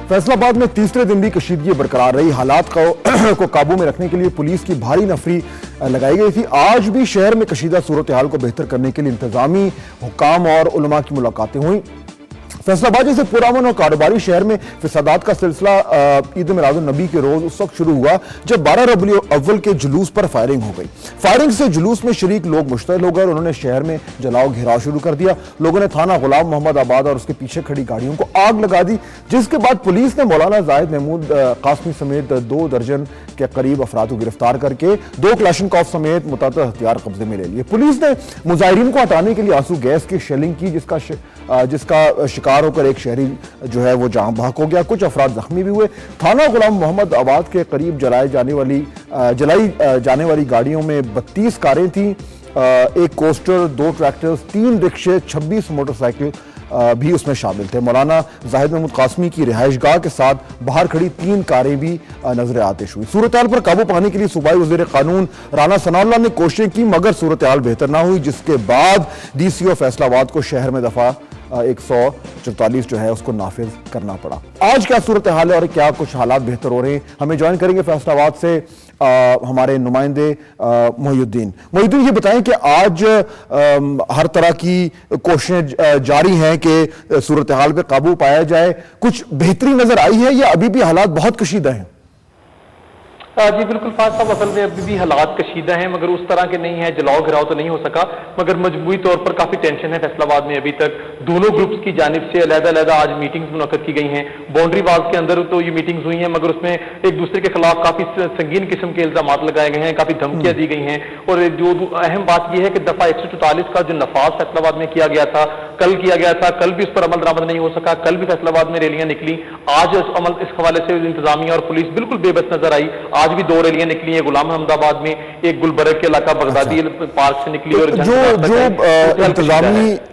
फैसलाबाद में तीसरे दिन भी कशीदगी बरकरार रही। हालात को काबू में रखने के लिए पुलिस की भारी नफरी लगाई गई थी। आज भी शहर में कशीदा सूरत हाल को बेहतर करने के लिए इंतजामी हुकाम और उलमा की मुलाकातें हुई। फैसलाबाद जैसे पुरअमन और कारोबारी शहर में फिसादात का सिलसिला ईद मिलादुन नबी के रोज उस वक्त शुरू हुआ जब 12 रबीउल अव्वल के जुलूस पर फायरिंग हो गई। फायरिंग से जुलूस में शरीक लोग मुश्तइल हो गए और उन्होंने शहर में जलाओ घेराव शुरू कर दिया। लोगों ने थाना गुलाम मोहम्मद आबाद और उसके पीछे खड़ी गाड़ियों को आग लगा दी, जिसके बाद पुलिस ने मौलाना जाहिद महमूद कासमी समेत 2 दर्जन के करीब अफराद को गिरफ्तार करके 2 क्लाशनकॉफ समेत मुतअद्दिद हथियार कब्जे में ले लिए। पुलिस ने मुजाहिरीन को हटाने के लिए आंसू गैस की शेलिंग की, जिसका शिकार होकर एक शहरी जो है वो जहां बहक हो गया। कुछ अफराद जख्मी भी हुए। थाना गुलाम मोहम्मद आबाद के करीब जलाई जाने वाली गाड़ियों में 32 कारें थीं, 1 कोस्टर, 2 ट्रैक्टर्स, 3 रिक्शे, 26 मोटरसाइकिल भी उसमें शामिल थे। मौलाना जाहिद महमूद कासमी की रिहाइशगाह के साथ बाहर खड़ी 3 कारें भी नजर आतिश हुई। सूरत हाल पर काबू पाने के लिए सूबाई वज़ीर कानून राना सनाउल्लाह ने कोशिशें की, मगर सूरत हाल बेहतर ना हुई, जिसके बाद DCO फैसलाबाद को शहर में दफा 144 जो है उसको नाफिज करना पड़ा। आज क्या सूरत हाल है और क्या कुछ हालात बेहतर हो रहे हैं, हमें ज्वाइन करेंगे फैसलाबाद से हमारे नुमाइंदे मोहिउद्दीन। ये बताएं कि आज हर तरह की कोशिशें जारी हैं कि सूरत हाल पे काबू पाया जाए, कुछ बेहतरी नजर आई है या अभी भी हालात बहुत कशीदा हैं? जी बिल्कुल फाज साहब, असल में अभी भी हालात कशीदा हैं, मगर उस तरह के नहीं है। जलाओ घिराव तो नहीं हो सका, मगर मजबूरी तौर पर काफी टेंशन है फैसलाबाद में। अभी तक दोनों ग्रुप्स की जानिब से अलग-अलग आज मीटिंग्स मुनक्कद की गई हैं। बाउंड्री वाल्स के अंदर तो ये मीटिंग्स हुई हैं, मगर उसमें एक दूसरे के खिलाफ काफी संगीन किस्म के इल्जामात लगाए गए हैं, काफी धमकियां दी गई हैं। और जो अहम बात यह है कि दफा 144 का जो नफाज फैसलाबाद में किया गया था, कल किया गया था, कल भी उस पर अमल दरामद नहीं हो सका। कल भी फैसलाबाद में रैलियां निकली। आज इस हवाले से इंतजामिया और पुलिस बिल्कुल बेबस नजर आई। आज भी 2 रैलियां निकली है। गुलाम अहमदाबाद में एक गुलबर्ग के इलाका बगदादी पार्क से निकली। और जो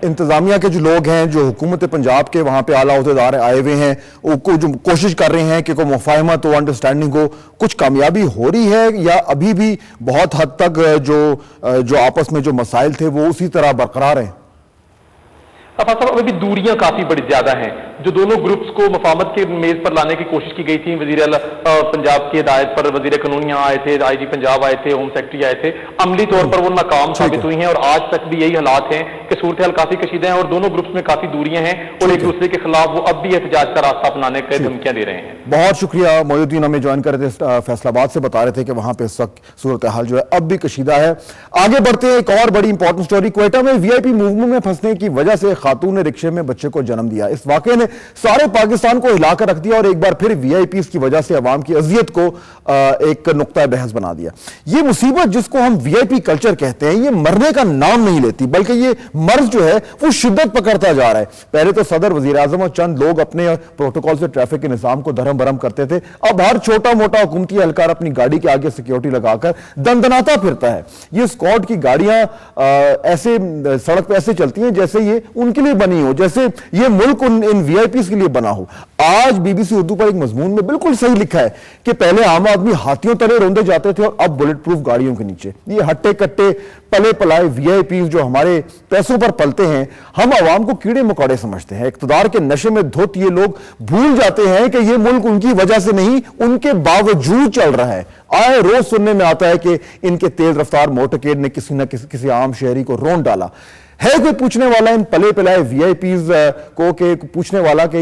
इंतजामिया के जो लोग हैं, जो हुकूमत पंजाब के वहां पे आला ओहदेदार आए हुए हैं, वो जो कोशिश कर रहे हैं कि कोई मुफाहमत हो, अंडरस्टैंडिंग हो, कुछ कामयाबी हो रही है या अभी भी बहुत हद तक जो आपस में जो मसाइल थे वो उसी तरह बरकरार हैं? अभी भी दूरियां काफी बड़ी ज्यादा हैं। जो दोनों ग्रुप्स को मुफाहमत के मेज पर लाने की कोशिश की गई थी, वजीर पंजाब की हिदायत पर वजीर कानून यहाँ आए थे, IG पंजाब आए थे, होम सेक्रेटरी आए थे, अमली तौर पर वो नाकाम साबित हुई हैं। और आज तक भी यही हालात हैं कि सूरत हाल काफी कशीदा है और दोनों ग्रुप्स में काफी दूरियां हैं और एक दूसरे के खिलाफ वो अब भी एहतजाज का रास्ता अपनाने की धमकियां दे रहे हैं। बहुत शुक्रिया मोहिउद्दीन, हमें ज्वाइन कर रहे थे फैसलाबाद से, बता रहे थे कि वहां पे इस वक्त सूरत हाल जो है अब भी कशीदा है। आगे बढ़ते हैं, एक और बड़ी इंपॉर्टेंट स्टोरी। क्वेटा में VIP मूवमेंट में फंसने की वजह से खातून ने रिक्शे में बच्चे को जन्म दिया। इस वाकये ने सारे पाकिस्तान को हिलाकर रख दिया और एक बार फिर VIPs की वजह से अवाम की अजियत को एक नुक्ता बहस बना दिया। ये मुसीबत जिसको हम VIP कल्चर कहते हैं, ये मरने का नाम नहीं लेती, बल्कि ये मर्ज जो है वो शिद्दत पकड़ता जा रहा है। पहले तो सदर, वजीर आजम और चंद लोग अपने प्रोटोकॉल से ट्रैफिक के निजाम को धर्म भरम करते थे। अब हर छोटा मोटा हुकूमती एहलकार अपनी गाड़ी के आगे सिक्योरिटी लगाकर दंदनाता फिरता है। ये स्क्वाड की गाड़ियां ऐसे सड़क पर ऐसे चलती हैं जैसे ये उनके लिए बनी हो, जैसे ये मुल्क इन VIPs के लिए बना हो। आज BBC उर्दू पर एक मजमून में बिल्कुल सही लिखा है कि पहले आम आदमी हाथियों तरह रोंदे जाते थे और अब बुलेट प्रूफ गाड़ियों के नीचे। ये हट्टे कट्टे पले पलाए VIPs जो हमारे पैसों पर पलते हैं, हम आवाम को कीड़े मकोड़े समझते हैं। इख्तिदार के नशे में धुत ये लोग भूल जाते हैं कि ये मुल्क उनकी वजह से नहीं, उनके बावजूद चल रहा है। आए रोज सुनने में आता है कि इनके तेज रफ्तार मोटरकेड ने किसी न किसी आम शहरी को रोन डाला। है कोई पूछने वाला इन पले पलाए VIPs को, के पूछने वाला कि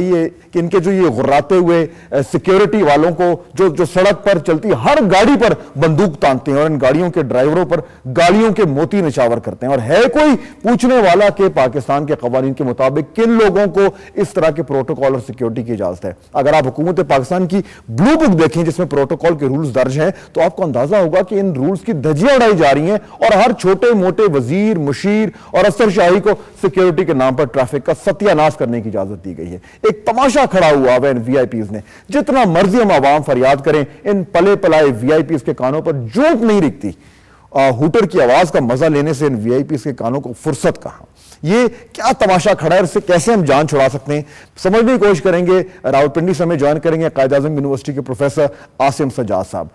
इनके जो ये गुर्राते हुए सिक्योरिटी वालों को जो सड़क पर चलती हर गाड़ी पर बंदूक तानते हैं और इन गाड़ियों के ड्राइवरों पर गाड़ियों के मोती निछावर करते हैं? और है कोई पूछने वाला कि पाकिस्तान के कवानीन के मुताबिक किन लोगों को इस तरह के प्रोटोकॉल और सिक्योरिटी की इजाजत है? अगर आप हुकूमत पाकिस्तान की ब्लू बुक देखें जिसमें प्रोटोकॉल के रूल्स दर्ज हैं, तो आपको अंदाजा होगा कि इन रूल्स की धज्जियां उड़ाई जा रही हैं और हर छोटे मोटे वजीर, मुशीर और शाही को सिक्योरिटी के नाम पर ट्रैफिक का सत्यानाश करने की इजाजत दी गई है। एक तमाशा खड़ा हुआ है इन VIPs ने। जितना मर्जी हम आवाम फरियाद करें, इन पले पलाए VIPs के कानों पर जोंक नहीं रिकती। हुटर की आवाज का मजा लेने से इन VIPs के कानों को फुर्सत कहां? ये क्या तमाशा खड़ा है, इससे कैसे हम जान छुड़ा सकते हैं, समझने की कोशिश करेंगे। रावलपिंडी से हमें ज्वाइन करेंगे कायद आज़म यूनिवर्सिटी के प्रोफेसर आसिम सज्जाद साहब।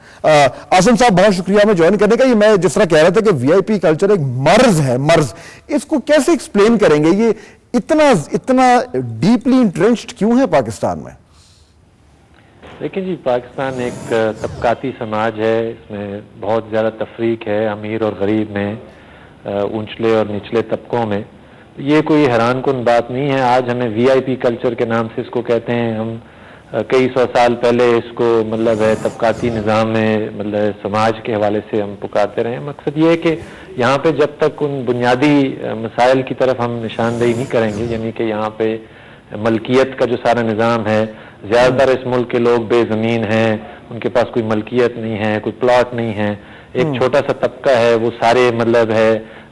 आसिम साहब, बहुत शुक्रिया हमें ज्वाइन करने का। ये मैं जिस तरह कह रहा था कि VIP कल्चर एक मर्ज है, मर्ज, इसको कैसे एक्सप्लेन करेंगे? ये इतना डीपली इंट्रेंच्ड क्यों है पाकिस्तान में? देखिए जी, पाकिस्तान एक तबकाती समाज है। इसमें बहुत ज़्यादा तफरीक है अमीर और गरीब में, ऊंचले और निचले तबकों में। ये कोई हैरानकुन बात नहीं है। आज हमें वीआईपी कल्चर के नाम से इसको कहते हैं। हम कई सौ साल पहले इसको मतलब है तबकाती निज़ाम में मतलब समाज के हवाले से हम पुकारते रहे। मकसद ये है कि यहाँ पे जब तक उन बुनियादी मसाइल की तरफ हम निशानदेही नहीं करेंगे, यानी कि यहाँ पे मलकियत का जो सारा निज़ाम है, ज़्यादातर इस मुल्क के लोग बेज़मीन हैं, उनके पास कोई मलकियत नहीं है, कोई प्लॉट नहीं है। एक छोटा सा तबका है, वो सारे मतलब है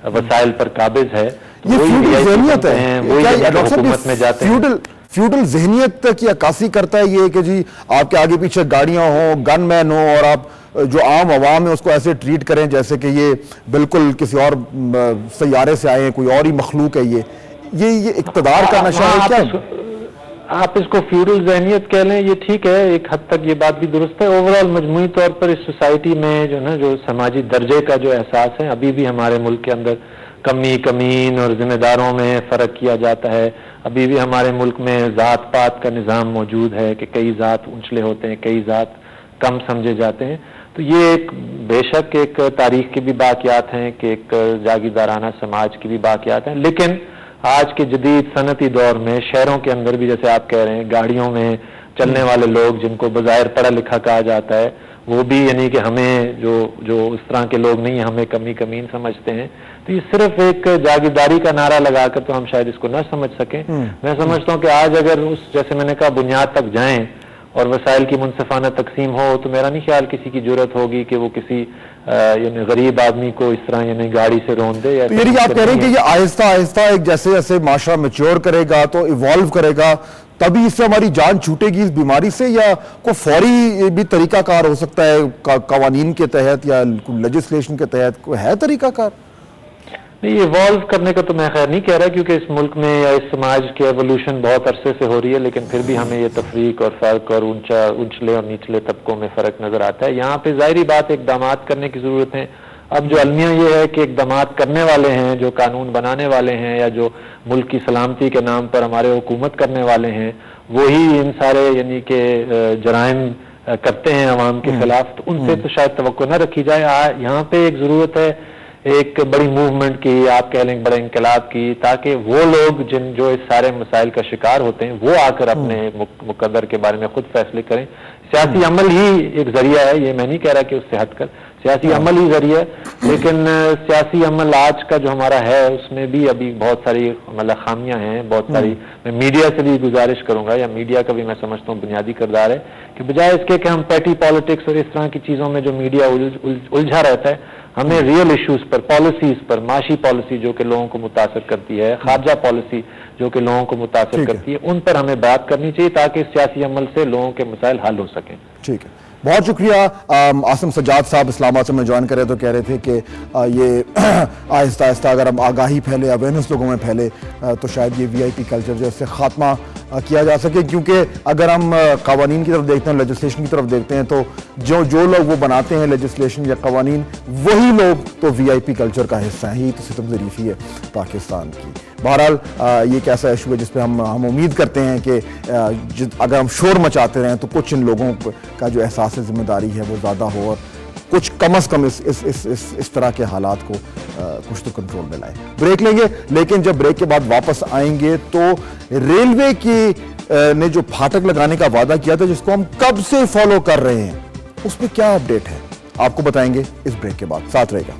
वसाइल पर काबिज है। ये फ्यूडल ज़हनियत है, वही हुकूमत में जाते हैं। फ्यूडल ज़हनियत की अक्कासी करता है ये कि जी आपके आगे पीछे गाड़ियां हो, गनमैन हो, और आप जो आम आवाम है उसको ऐसे ट्रीट करें जैसे कि ये बिल्कुल किसी और सैयारे से आए हैं, कोई और ही मखलूक है। ये इक़्तिदार का नशा है क्या? आप इसको फ्यूडल ज़हनियत कह लें, ये ठीक है, एक हद तक ये बात भी दुरुस्त है। ओवरऑल मजमूई तौर पर इस सोसाइटी में जो ना जो समाजी दर्जे का जो एहसास है, अभी भी हमारे मुल्क के अंदर कमी कमीन और जिम्मेदारों में फ़र्क किया जाता है। अभी भी हमारे मुल्क में ज़ात पात का निज़ाम मौजूद है कि कई ज़ात ऊंचले होते हैं, कई ज़ात कम समझे जाते हैं। तो ये एक बेशक एक तारीख की भी बाक़ियात हैं कि एक जागीरदाराना समाज की भी बाक़ियात हैं, लेकिन आज के जदीद सनती दौर में शहरों के अंदर भी, जैसे आप कह रहे हैं, गाड़ियों में चलने वाले लोग जिनको बज़ाहिर पढ़ा लिखा कहा जाता है, वो भी यानी कि हमें जो उस तरह के लोग नहीं, हमें कमी कमीन समझते हैं। तो ये सिर्फ एक जागीरदारी का नारा लगाकर तो हम शायद इसको न समझ सकें। मैं समझता हूँ कि आज अगर उस, जैसे मैंने कहा, बुनियाद तक जाएं और वसाइल की मुनसिफाना तकसीम हो, तो मेरा नहीं ख्याल किसी की जरूरत होगी कि वो किसी यानी गरीब आदमी को इस तरह यानी गाड़ी से रोन दे। या तो यानी आप कह रहे हैं कि ये आहिस्ता आहिस्ता एक जैसे जैसे माशरा मैच्योर करेगा तो इवॉल्व करेगा, तभी इससे हमारी जान छूटेगी इस बीमारी से, या कोई फौरी भी तरीकाकार हो सकता है कवानीन के तहत या लेजिस्लेशन के तहत? कोई है तरीकाकार? नहीं, इवॉल्व करने का तो मैं खैर नहीं कह रहा, क्योंकि इस मुल्क में या इस समाज की एवोल्यूशन बहुत अरसे से हो रही है, लेकिन फिर भी हमें ये तफरीक और फ़र्क और ऊंचले और निचले तबकों में फ़र्क नज़र आता है। यहाँ पे ज़ाहिरी बात इक़दामात करने की ज़रूरत है। अब जो अलमिया ये है कि इक़दामात करने वाले हैं, जो कानून बनाने वाले हैं या जो मुल्क की सलामती के नाम पर हमारे हुकूमत करने वाले हैं, वही इन सारे यानी कि जराइम करते हैं अवाम के खिलाफ, तो उनसे तो शायद तवक्को न रखी जाए। यहाँ पे एक ज़रूरत है एक बड़ी मूवमेंट की, आप कह लें बड़े इंकलाब की, ताकि वो लोग जो इस सारे मसाइल का शिकार होते हैं, वो आकर अपने मुकद्दर के बारे में खुद फैसले करें। सियासी अमल ही एक जरिया है, ये मैं नहीं कह रहा कि उससे हटकर सियासी अमल ही जरिया है, लेकिन सियासी अमल आज का जो हमारा है उसमें भी अभी बहुत सारी मतलब खामियां हैं, बहुत सारी। मैं मीडिया से भी गुजारिश करूंगा, या मीडिया का भी मैं समझता हूँ बुनियादी किरदार है कि बजाय इसके कि हम पैटी पॉलिटिक्स और इस तरह की चीज़ों में जो मीडिया उलझा रहता है, हमें रियल इश्यूज पर, पॉलिसीज पर, माशी पॉलिसी जो कि लोगों को मुतासर करती है, खारजा पॉलिसी जो कि लोगों को मुतासर करती है, उन पर हमें बात करनी चाहिए ताकि सियासी अमल से लोगों के मसाइल हल हो सकें। ठीक है, बहुत शुक्रिया। आसिम सज्जाद साहब इस्लामाबाद से मैं ज्वाइन कर रहे तो कह रहे थे कि ये आहिस्ता आहिस्ता अगर हम आगाही फैले, अवेयरनेस लोगों में फैले, तो शायद ये वीआईपी कल्चर जो इससे खात्मा किया जा सके। क्योंकि अगर हम कवानीन की तरफ देखते हैं, लेजिस्लेशन की तरफ देखते हैं, तो जो लोग वो बनाते हैं लेजिस्लेशन या कवानीन, वही लोग तो वीआईपी कल्चर का हिस्सा हैं। यही तो सितम ज़रीफ़ी है पाकिस्तान की। बहरहाल ये एक ऐसा इशू है जिस पे हम उम्मीद करते हैं कि अगर हम शोर मचाते रहें तो कुछ इन लोगों का जो एहसास जिम्मेदारी है वो ज़्यादा हो, और कुछ कम अज़ कम इस तरह के हालात को कुछ तो कंट्रोल में लाए। ब्रेक लेंगे, लेकिन जब ब्रेक के बाद वापस आएंगे तो रेलवे की ने जो फाटक लगाने का वादा किया था, जिसको हम कब से फॉलो कर रहे हैं, उस पर क्या अपडेट है आपको बताएंगे इस ब्रेक के बाद। साथ रहेगा।